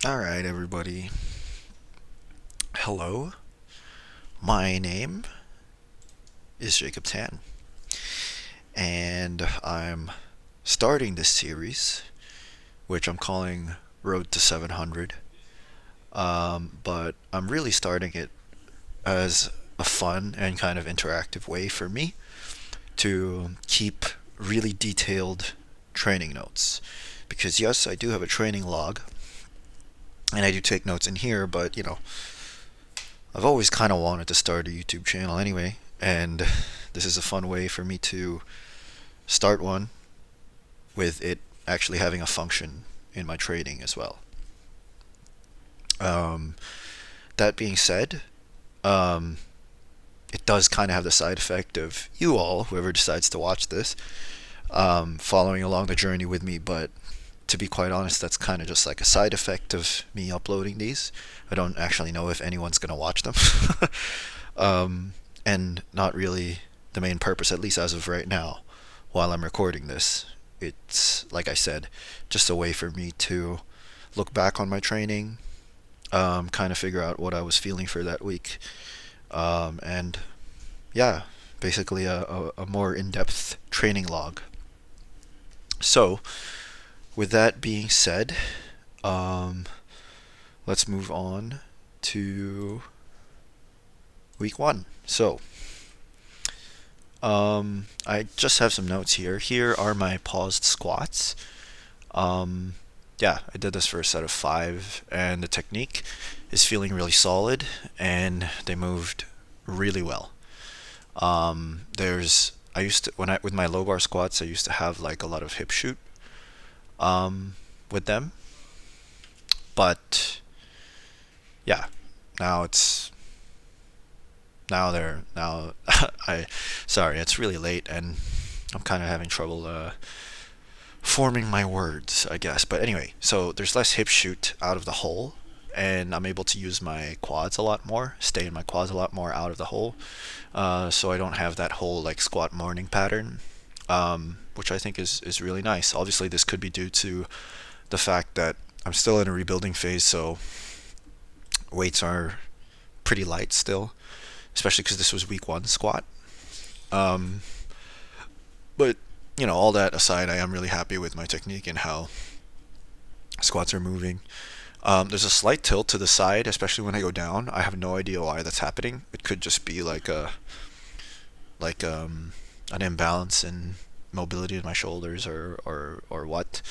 All right, everybody. Hello. My name is Jacob Tan, and I'm starting this series, which I'm calling Road to 700. But I'm really starting it as a fun and kind of interactive way for me to keep really detailed training notes. Because, yes, I do have a training log, and I do take notes in here, but, I've always kind of wanted to start a YouTube channel anyway, and this is a fun way for me to start one with it actually having a function in my trading as well. Um, that being said, um, it does kind of have the side effect of you all, whoever decides to watch this, following along the journey with me, but to be quite honest, that's kind of just like a side effect of me uploading these. I don't actually know if anyone's going to watch them. um, and not really the main purpose, at least as of right now, while I'm recording this. It's, like I said, just a way for me to look back on my training, kind of figure out what I was feeling for that week, and yeah, basically a more in depth training log. So, with that being said, um, let's move on to week one. I just have some notes here. Here are my paused squats. Um, yeah, I did this for a set of five, and the technique is feeling really solid, and they moved really well. I used to with my low bar squats, I used to have like a lot of hip shoot with them, but yeah, now it's now I sorry, it's really late and I'm kind of having trouble forming my words, I guess. But anyway, so there's less hip shoot out of the hole, and I'm able to use my quads a lot more, stay in my quads a lot more out of the hole, so I don't have that whole like squat morning pattern, which I think is really nice. Obviously, this could be due to the fact that I'm still in a rebuilding phase, so weights are pretty light still, especially because this was week one squat. Um, but all that aside, I am really happy with my technique and how squats are moving. There's a slight tilt to the side, especially when I go down. I have no idea why that's happening. It could just be like an imbalance in mobility in my shoulders or what.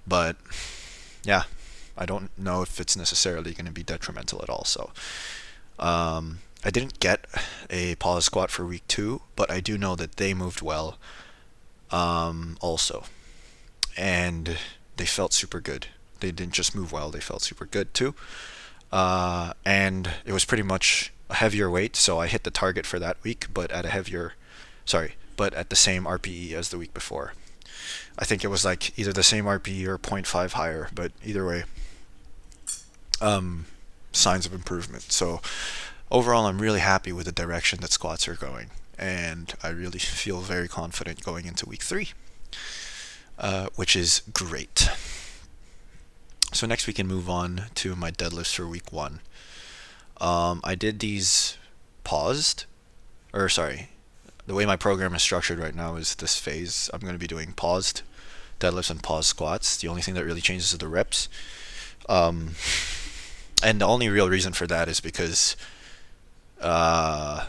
But yeah, I don't know if it's necessarily going to be detrimental at all. So I didn't get a pause squat for week two, but I do know that they moved well also, and they felt super good. They didn't just move well; they felt super good too. And it was pretty much a heavier weight, so I hit the target for that week, but at a heavier, sorry, but at the same RPE as the week before. I think it was like either the same RPE or zero point 0.5 higher, but either way, um, signs of improvement. So overall, I'm really happy with the direction that squats are going, and I really feel very confident going into week three, which is great. So next we can move on to my deadlifts for week one. I did these paused, or sorry, the way my program is structured right now is this phase. I'm going to be doing paused deadlifts and paused squats. The only thing that really changes is the reps. Um, and the only real reason for that is because I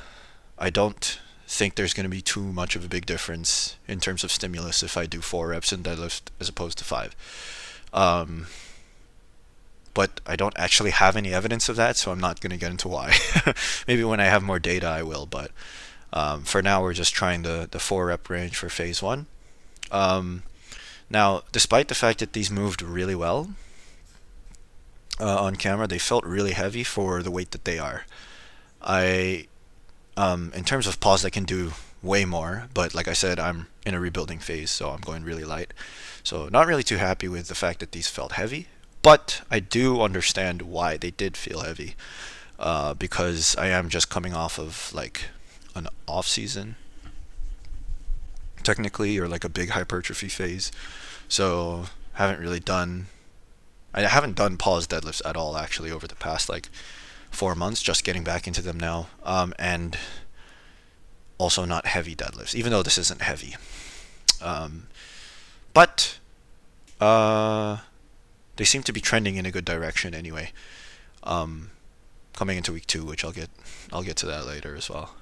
don't think there's going to be too much of a big difference in terms of stimulus if I do 4 reps in deadlift as opposed to 5. Um, but I don't actually have any evidence of that, so I'm not going to get into why. Maybe when I have more data, I will. But for now, we're just trying the 4 rep range for phase one. Um, Now, despite the fact that these moved really well on camera, they felt really heavy for the weight that they are. I In terms of pause, I can do way more, but like I said, I'm in a rebuilding phase, so I'm going really light. So not really too happy with the fact that these felt heavy, but I do understand why they did feel heavy, because I am just coming off of like an off season, technically, or like a big hypertrophy phase. So haven't really done I haven't done pause deadlifts at all actually over the past like 4 months, just getting back into them now. And also not heavy deadlifts, even though this isn't heavy. Um, but uh, they seem to be trending in a good direction anyway. Um, Coming into week 2, which I'll get to that later as well.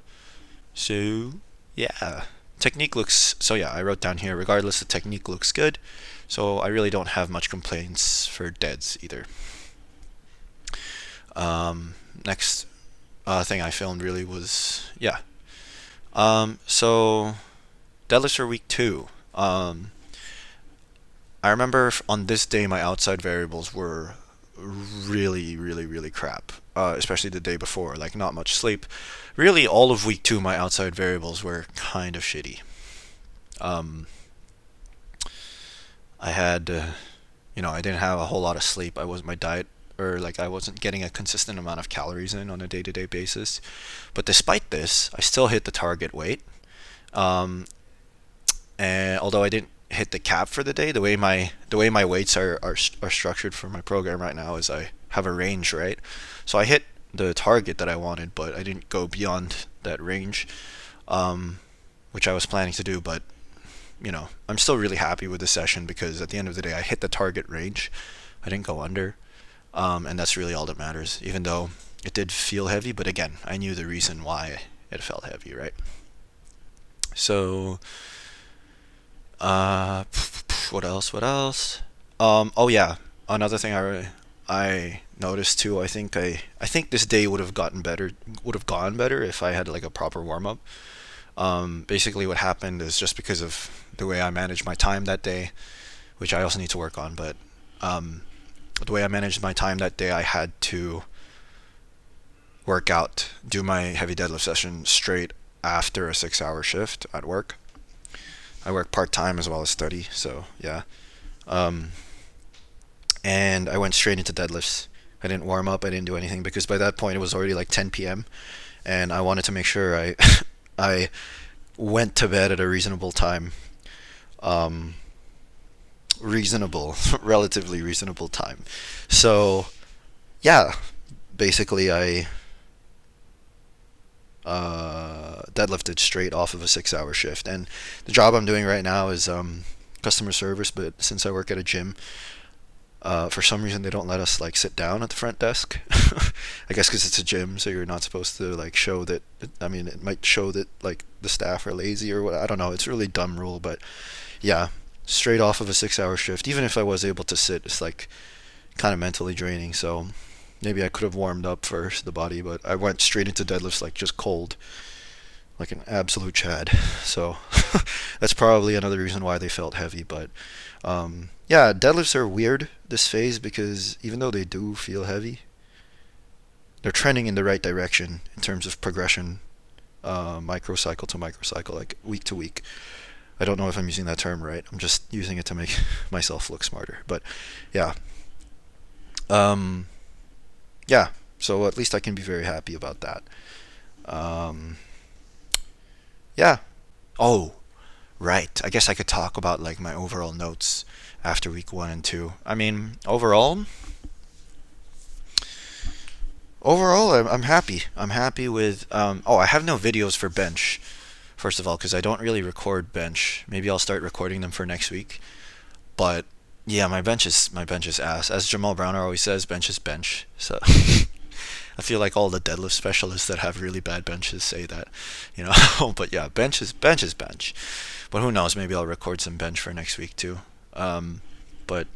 So yeah, technique looks so yeah. I wrote down here. Regardless, the technique looks good. So I really don't have much complaints for deads either. Next thing I filmed really was yeah. So deadlifts for week 2. I remember on this day my outside variables were really, really, really crap. Especially the day before, like not much sleep. Really, all of week 2, my outside variables were kind of shitty. Um, I had, I didn't have a whole lot of sleep. I was my diet, or like I wasn't getting a consistent amount of calories in on a day-to-day basis. But despite this, I still hit the target weight. Um, and although I didn't hit the cap for the day, the way my weights are structured for my program right now is I have a range, right? So I hit the target that I wanted, but I didn't go beyond that range, um, which I was planning to do. But I'm still really happy with the session because at the end of the day, I hit the target range. I didn't go under, and that's really all that matters. Even though it did feel heavy, but again, I knew the reason why it felt heavy, right? So Uh, what else? What else? Oh yeah, another thing I noticed too. I think this day would have gone better if I had like a proper warm up. Basically, what happened is just because of the way I managed my time that day, which I also need to work on. But um, the way I managed my time that day, I had to work out, do my heavy deadlift session straight after a 6-hour shift at work. I work part time as well as study, so yeah. Um, and I went straight into deadlifts. I didn't warm up. I didn't do anything because by that point it was already like 10 p.m. and I wanted to make sure I I went to bed at a reasonable time. Um, Reasonable, relatively reasonable time. So yeah, basically I deadlifted straight off of a 6-hour shift. And the job I'm doing right now is customer service, but since I work at a gym, for some reason they don't let us like sit down at the front desk. I guess because it's a gym, so you're not supposed to like show that. I mean, it might show that like the staff are lazy or what. I don't know. It's a really dumb rule, but yeah, straight off of a 6-hour shift. Even if I was able to sit, it's like kind of mentally draining. So maybe I could have warmed up first the body, but I went straight into deadlifts like just cold, like an absolute Chad. So that's probably another reason why they felt heavy. But yeah, deadlifts are weird this phase because even though they do feel heavy, they're trending in the right direction in terms of progression, microcycle to microcycle, like week to week. I don't know if I'm using that term right. I'm just using it to make myself look smarter. But yeah, um, yeah. So at least I can be very happy about that. Um, yeah. Oh, right. I guess I could talk about like my overall notes after week 1 and 2. I mean, overall, I'm happy. I'm happy with. Oh, I have no videos for bench. First of all, because I don't really record bench. Maybe I'll start recording them for next week. But yeah, my bench is ass. As Jamal Browner always says, bench is bench. So I feel like all the deadlift specialists that have really bad benches say that, you know. But yeah, bench is bench. But who knows? Maybe I'll record some bench for next week too. But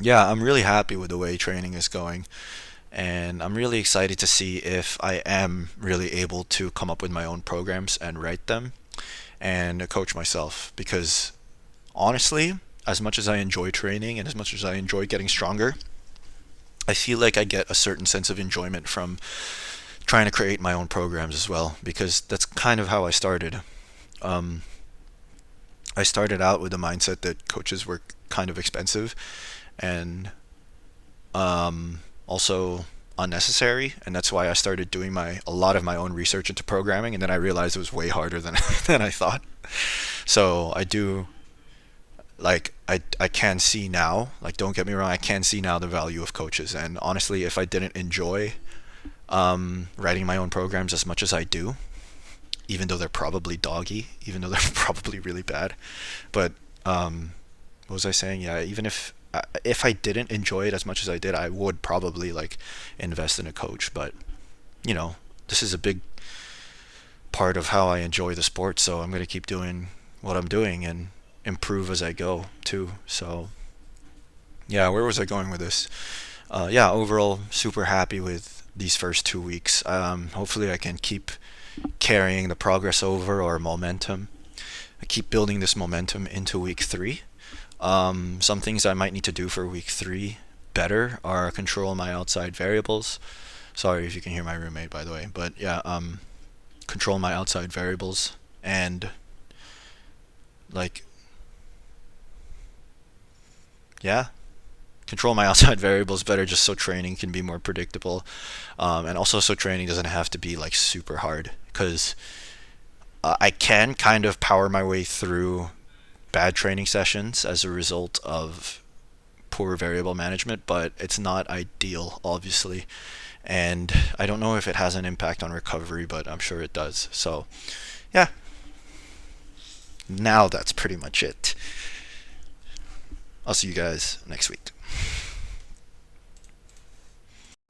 yeah, I'm really happy with the way training is going, and I'm really excited to see if I am really able to come up with my own programs and write them and coach myself. Because honestly, as much as I enjoy training and as much as I enjoy getting stronger, I feel like I get a certain sense of enjoyment from trying to create my own programs as well, because that's kind of how I started. Um, I started out with the mindset that coaches were kind of expensive and also unnecessary, and that's why I started doing my a lot of my own research into programming, and then I realized it was way harder than than I thought. So I do like I can see now, like don't get me wrong, I can see now the value of coaches. And honestly, if I didn't enjoy writing my own programs as much as I do, even though they're probably doggy, even though they're probably really bad, but what was I saying? Yeah, even if I didn't enjoy it as much as I did, I would probably like invest in a coach. But you know, this is a big part of how I enjoy the sport, so I'm gonna keep doing what I'm doing and improve as I go too. So yeah, where was I going with this? Yeah, overall, super happy with these first 2 weeks. Hopefully, I can keep carrying the progress over or momentum. I keep building this momentum into week three. Some things I might need to do for week three better are control my outside variables. Sorry if you can hear my roommate, by the way, but yeah, control my outside variables and like yeah, control my outside variables better just so training can be more predictable, and also so training doesn't have to be like super hard because I can kind of power my way through bad training sessions as a result of poor variable management, but it's not ideal, obviously. And I don't know if it has an impact on recovery, but I'm sure it does. So, yeah, now that's pretty much it. I'll see you guys next week.